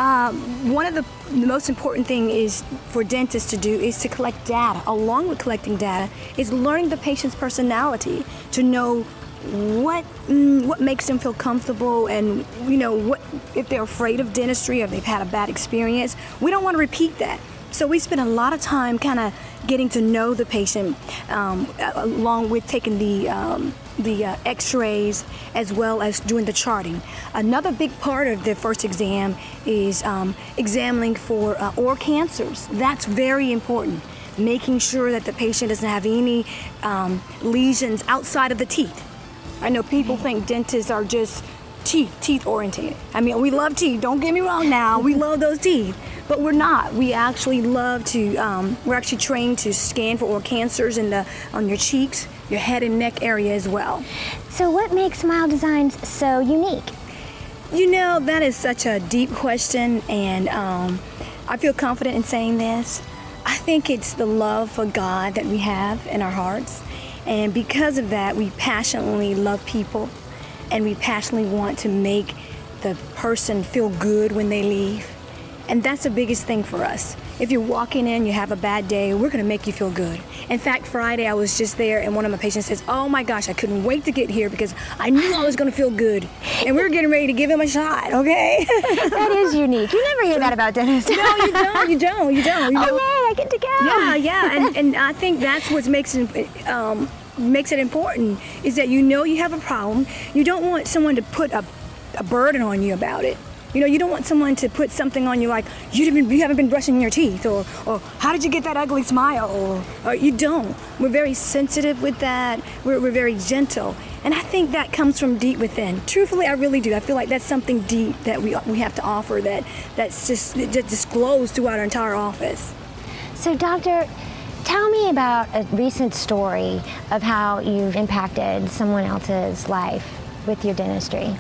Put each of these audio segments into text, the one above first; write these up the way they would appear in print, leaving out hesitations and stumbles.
One of the most important thing is for dentists to do is to collect data. Along with collecting data is learning the patient's personality to know what makes them feel comfortable, and what if they're afraid of dentistry or they've had a bad experience. We don't want to repeat that. So we spend a lot of time kind of getting to know the patient, along with taking the x-rays as well as doing the charting. Another big part of the first exam is examining for oral cancers. That's very important. Making sure that the patient doesn't have any lesions outside of the teeth. I know people think dentists are just teeth oriented. I mean, we love teeth, don't get me wrong now, we love those teeth, but we're not. We actually love to, we're actually trained to scan for oral cancers on your cheeks, your head and neck area as well. So what makes Smile Designs so unique? That is such a deep question, and I feel confident in saying this. I think it's the love for God that we have in our hearts. And because of that, we passionately love people, and we passionately want to make the person feel good when they leave. And that's the biggest thing for us. If you're walking in, you have a bad day, we're gonna make you feel good. In fact, Friday I was just there and one of my patients says, "Oh my gosh, I couldn't wait to get here because I knew I was gonna feel good." And we were getting ready to give him a shot, okay? That is unique. You never hear that about dentists. No, you don't. Oh, man, I get to go. Yeah, and I think that's what makes it important, is that you have a problem. You don't want someone to put a burden on you about it. You don't want someone to put something on you like, you haven't been brushing your teeth, or how did you get that ugly smile, or you don't. We're very sensitive with that. We're very gentle. And I think that comes from deep within. Truthfully, I really do. I feel like that's something deep that we have to offer that just glows throughout our entire office. So, Doctor, tell me about a recent story of how you've impacted someone else's life with your dentistry.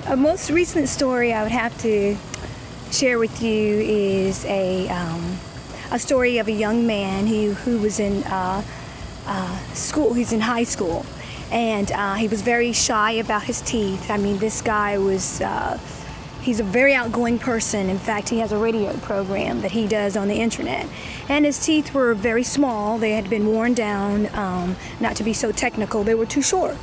A most recent story I would have to share with you is a story of a young man who was in school. He's in high school, and he was very shy about his teeth. I mean, this guy was he's a very outgoing person. In fact, he has a radio program that he does on the internet. And his teeth were very small. They had been worn down, not to be so technical, they were too short.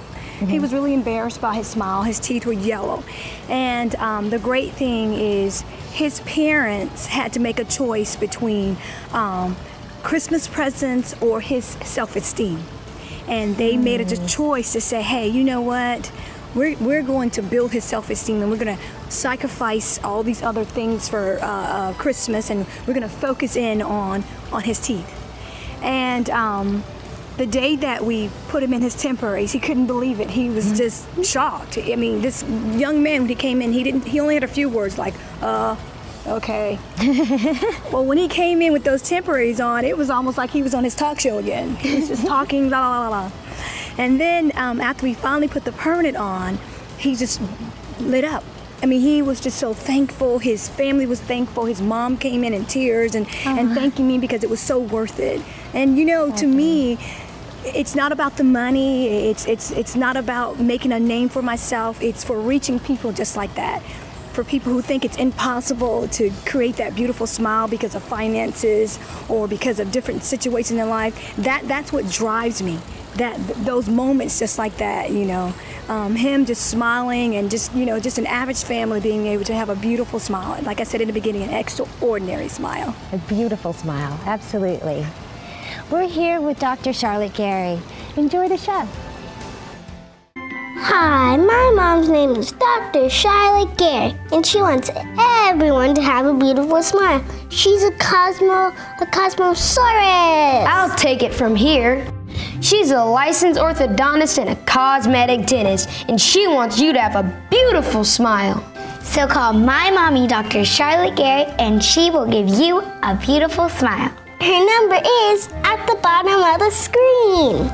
He was really embarrassed by his smile. His teeth were yellow. And the great thing is his parents had to make a choice between Christmas presents or his self-esteem. And they made a choice to say, hey, you know what? We're going to build his self-esteem, and we're going to sacrifice all these other things for Christmas, and we're going to focus in on his teeth. And the day that we put him in his temporaries, he couldn't believe it. He was just shocked. I mean, this young man, when he came in, he only had a few words like, okay. Well, when he came in with those temporaries on, it was almost like he was on his talk show again. He was just talking, la la la la. And then after we finally put the permanent on, he just lit up. I mean, he was just so thankful. His family was thankful. His mom came in tears and thanking me because it was so worth it. And to me, it's not about the money. It's not about making a name for myself. It's for reaching people just like that. For people who think it's impossible to create that beautiful smile because of finances or because of different situations in life, that's what drives me. Those moments just like that, him just smiling and just an average family being able to have a beautiful smile. Like I said in the beginning, an extraordinary smile. A beautiful smile, absolutely. We're here with Dr. Charlotte Gerry. Enjoy the show. Hi, my mom's name is Dr. Charlotte Gerry, and she wants everyone to have a beautiful smile. She's a Cosmosaurus. I'll take it from here. She's a licensed orthodontist and a cosmetic dentist, and she wants you to have a beautiful smile. So call my mommy, Dr. Charlotte Gerry, and she will give you a beautiful smile. Her number is at the bottom of the screen.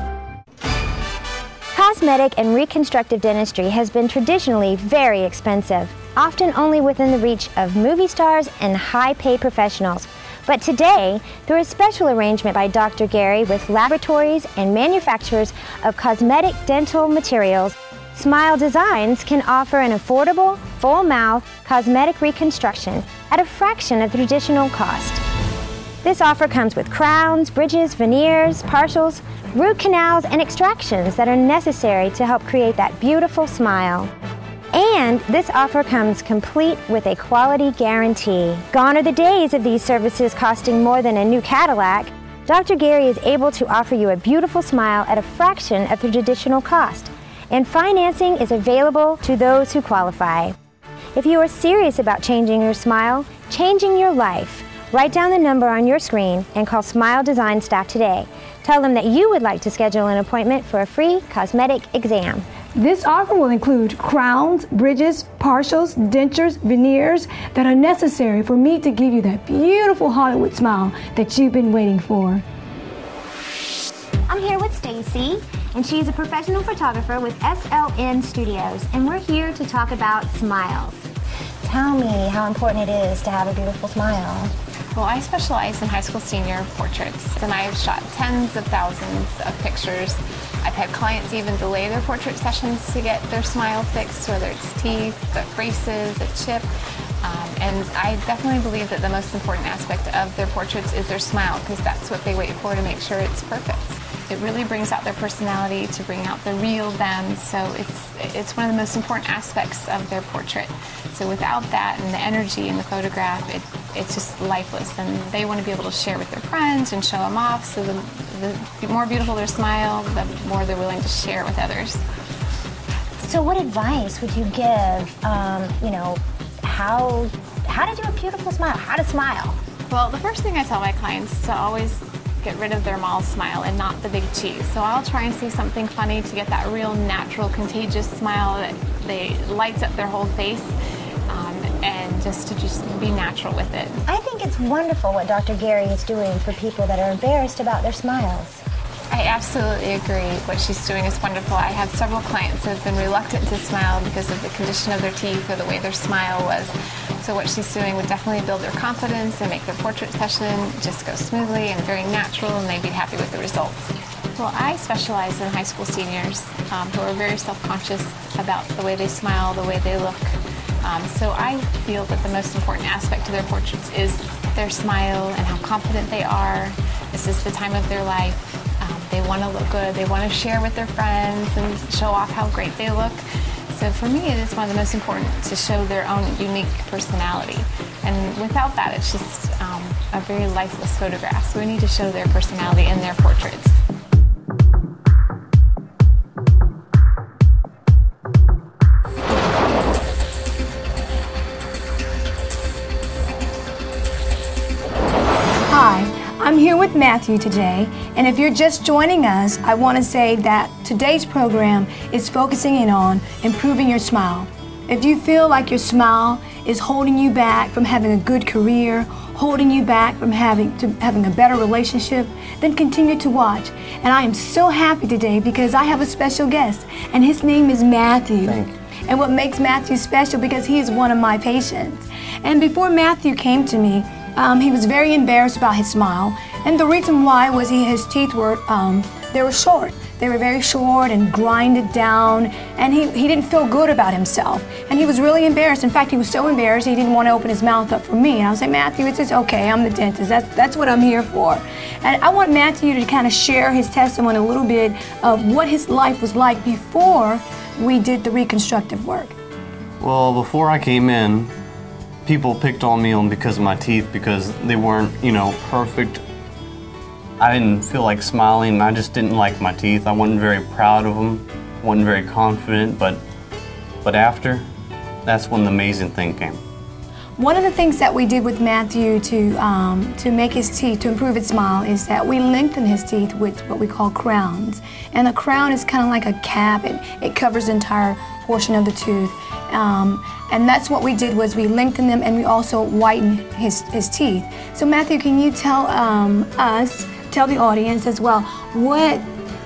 Cosmetic and reconstructive dentistry has been traditionally very expensive, often only within the reach of movie stars and high-paid professionals. But today, through a special arrangement by Dr. Gerry with laboratories and manufacturers of cosmetic dental materials, Smile Designs can offer an affordable, full-mouth cosmetic reconstruction at a fraction of the traditional cost. This offer comes with crowns, bridges, veneers, partials, root canals, and extractions that are necessary to help create that beautiful smile. And this offer comes complete with a quality guarantee. Gone are the days of these services costing more than a new Cadillac. Dr. Gerry is able to offer you a beautiful smile at a fraction of the traditional cost. And financing is available to those who qualify. If you are serious about changing your smile, changing your life, write down the number on your screen and call Smile Design staff today. Tell them that you would like to schedule an appointment for a free cosmetic exam. This offer will include crowns, bridges, partials, dentures, veneers that are necessary for me to give you that beautiful Hollywood smile that you've been waiting for. I'm here with Stacy, and she's a professional photographer with SLN Studios, and we're here to talk about smiles. Tell me how important it is to have a beautiful smile. Well, I specialize in high school senior portraits, and I've shot tens of thousands of pictures. I've had clients even delay their portrait sessions to get their smile fixed, whether it's teeth, the braces, a chip. And I definitely believe that the most important aspect of their portraits is their smile, because that's what they wait for to make sure it's perfect. It really brings out their personality, to bring out the real them, so it's one of the most important aspects of their portrait. So without that and the energy in the photograph, it's just lifeless, and they want to be able to share with their friends and show them off, so the more beautiful their smile, the more they're willing to share with others. So what advice would you give, how to do a beautiful smile, how to smile? Well, the first thing I tell my clients is to always get rid of their mall smile and not the big cheese. So I'll try and see something funny to get that real natural, contagious smile that lights up their whole face, and just be natural with it. I think it's wonderful what Dr. Gerry is doing for people that are embarrassed about their smiles. I absolutely agree. What she's doing is wonderful. I have several clients who have been reluctant to smile because of the condition of their teeth or the way their smile was. So what she's doing would definitely build their confidence and make their portrait session just go smoothly and very natural, and they'd be happy with the results. Well, I specialize in high school seniors who are very self-conscious about the way they smile, the way they look. So I feel that the most important aspect of their portraits is their smile and how confident they are. This is the time of their life. They want to look good. They want to share with their friends and show off how great they look. So for me, it is one of the most important to show their own unique personality. And without that, it's just a very lifeless photograph. So we need to show their personality in their portraits. Hi, I'm here with Matthew today, and if you're just joining us, I want to say that today's program is focusing in on improving your smile. If you feel like your smile is holding you back from having a good career, holding you back from having a better relationship, then continue to watch. And I am so happy today because I have a special guest, and his name is Matthew. Thank you. And what makes Matthew special, because he is one of my patients. And before Matthew came to me, he was very embarrassed about his smile, and the reason why was his teeth were they were short. They were very short and grinded down, and he didn't feel good about himself, and he was really embarrassed. In fact, he was so embarrassed he didn't want to open his mouth up for me. And I was like, Matthew, it's just okay. I'm the dentist. That's what I'm here for. And I want Matthew to kind of share his testimony a little bit of what his life was like before we did the reconstructive work. Well, before I came in, people picked on me because of my teeth, because they weren't, perfect. I didn't feel like smiling, and I just didn't like my teeth. I wasn't very proud of them, wasn't very confident, but after, that's when the amazing thing came. One of the things that we did with Matthew to make his teeth, to improve his smile, is that we lengthened his teeth with what we call crowns. And a crown is kind of like a cap. It covers the entire portion of the tooth. And that's what we did, was we lengthened them, and we also whitened his teeth. So Matthew, can you tell tell the audience as well,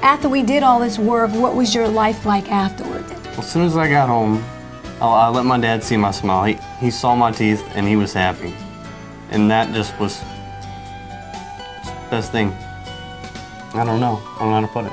after we did all this work, what was your life like afterwards? Well, as soon as I got home, I let my dad see my smile. He saw my teeth, and he was happy. And that just was the best thing. I don't know how to put it.